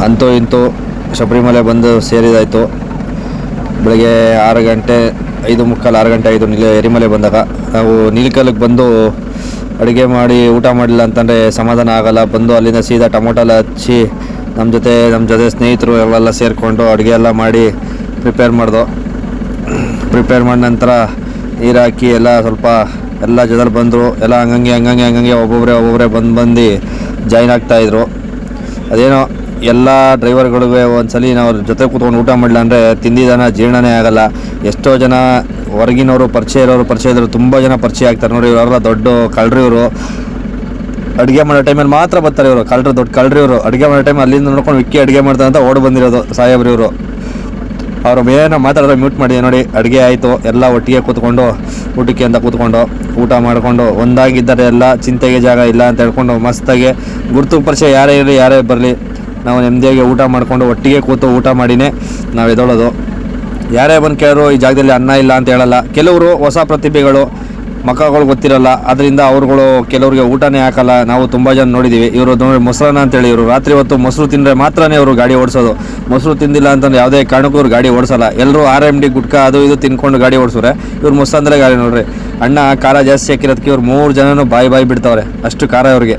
ಅಂತೂ ಇಂತೂ ಶಬರಿಮಲೆ ಬಂದು ಸೇರಿದಾಯಿತು. ಬೆಳಗ್ಗೆ 6 ಗಂಟೆ 5:45 6 ಗಂಟೆ 5 ಎರಿಮಲೆ ಬಂದಾಗ ನಾವು ನೀಲಕಲ್ಗೆ ಬಂದು ಅಡುಗೆ ಮಾಡಿ ಊಟ ಮಾಡಲಿಲ್ಲ ಅಂತಂದರೆ ಸಮಾಧಾನ ಆಗೋಲ್ಲ. ಬಂದು ಅಲ್ಲಿಂದ ಸೀದಾ ಟೊಮೊಟೊ ಎಲ್ಲ ಹಚ್ಚಿ ನಮ್ಮ ಜೊತೆ ಸ್ನೇಹಿತರು ಎಲ್ಲ ಸೇರಿಕೊಂಡು ಅಡುಗೆ ಎಲ್ಲ ಮಾಡಿ ಪ್ರಿಪೇರ್ ಮಾಡಿದ ನಂತರ ನೀರು ಹಾಕಿ ಎಲ್ಲ ಸ್ವಲ್ಪ ಎಲ್ಲ ಜೊತೆಲಿ ಬಂದರು. ಎಲ್ಲ ಹಂಗಂಗೆ ಒಬ್ಬೊಬ್ಬರೇ ಬಂದು ಜಾಯ್ನ್ ಆಗ್ತಾಯಿದ್ರು. ಅದೇನೋ ಎಲ್ಲ ಡ್ರೈವರ್ಗಳಿಗೂ ಒಂದ್ಸಲಿ ನಾವು ಅವ್ರ ಜೊತೆ ಕೂತ್ಕೊಂಡು ಊಟ ಮಾಡಲಿಲ್ಲ ಅಂದರೆ ತಿಂದಿದ್ದಾನ ಜೀರ್ಣನೇ ಆಗೋಲ್ಲ. ಎಷ್ಟೋ ಜನ ಹೊರಗಿನವರು ಪರಿಚಯ ಇದ್ರು, ತುಂಬ ಜನ ಪರಿಚಯ ಆಗ್ತಾರೆ ನೋಡಿ. ಇವರೆಲ್ಲ ದೊಡ್ಡ ಕಳ್ಳರು ಇವರು. ಅಡುಗೆ ಮಾಡೋ ಟೈಮಲ್ಲಿ ಮಾತ್ರ ಬರ್ತಾರೆ ಇವರು. ದೊಡ್ಡ ಕಳ್ಳರು ಇವರು. ಅಡುಗೆ ಮಾಡೋ ಟೈಮ್ ಅಲ್ಲಿಂದ ನೋಡ್ಕೊಂಡು ವಿಕ್ಕಿ ಅಡುಗೆ ಮಾಡ್ತಾರೆ ಅಂತ ಓಡಿ ಬಂದಿರೋದು ಸಾಹೇಬ್ರು ಇವರು. ಅವರು ಏನೋ ಮಾತಾಡಿದ್ರೆ ಮ್ಯೂಟ್ ಮಾಡಿ ನೋಡಿ. ಅಡುಗೆ ಆಯಿತು, ಎಲ್ಲ ಒಟ್ಟಿಗೆ ಕೂತ್ಕೊಂಡು ಊಟಕ್ಕೆ ಅಂತ ಕೂತ್ಕೊಂಡು ಊಟ ಮಾಡಿಕೊಂಡು ಒಂದಾಗಿದ್ದರೆ ಎಲ್ಲ ಚಿಂತೆಗೆ ಜಾಗ ಇಲ್ಲ ಅಂತ ಹೇಳ್ಕೊಂಡು ಮಸ್ತಾಗಿ ಗುರುತು ಪರಿಚಯ ಯಾರೇ ಇರಲಿ ಯಾರೇ ಬರಲಿ ನಾವು ನೆಮ್ಮದಿಯಾಗಿ ಊಟ ಮಾಡಿಕೊಂಡು ಒಟ್ಟಿಗೆ ಕೂತು ಊಟ ಮಾಡಿನೇ ನಾವು ಎದ್ದೋಳೋದು. ಯಾರೇ ಬಂದು ಕೇಳೋರು ಈ ಜಾಗದಲ್ಲಿ ಅನ್ನ ಇಲ್ಲ ಅಂತ ಹೇಳಲ್ಲ. ಕೆಲವರು ಹೊಸ ಪ್ರತಿಭೆಗಳು ಮಕ್ಕಳು ಗೊತ್ತಿರಲ್ಲ, ಅದರಿಂದ ಅವ್ರುಗಳು ಕೆಲವ್ರಿಗೆ ಊಟನೇ ಹಾಕಲ್ಲ. ನಾವು ತುಂಬ ಜನ ನೋಡಿದ್ದೀವಿ. ಇವರು ನೋಡಿ ಮೊಸರನ್ನ ಅಂತೇಳಿ ಇವರು ರಾತ್ರಿ ಹೊತ್ತು ಮೊಸರು ತಿಂದರೆ ಮಾತ್ರನೇ ಅವರು ಗಾಡಿ ಓಡಿಸೋದು. ಮೊಸರು ತಿಂದಿಲ್ಲ ಅಂತಂದ್ರೆ ಯಾವುದೇ ಕಾರಣಕ್ಕೂ ಇವ್ರು ಗಾಡಿ ಓಡಿಸಲ್ಲ. ಎಲ್ಲರೂ RMD ಗುಟ್ಕಾ ಅದು ಇದು ತಿನ್ಕೊಂಡು ಗಾಡಿ ಓಡಿಸೋರೆ. ಇವ್ರು ಮೊಸರು ಅಂದರೆ ಗಾಡಿ ನೋಡ್ರಿ. ಅಣ್ಣ ಖಾರ ಜಾಸ್ತಿ ಹಾಕಿರೋದಕ್ಕೆ ಇವ್ರು 3 ಜನನೂ ಬಾಯಿ ಬಿಡ್ತಾವ್ರೆ, ಅಷ್ಟು ಖಾರ ಇವ್ರಿಗೆ.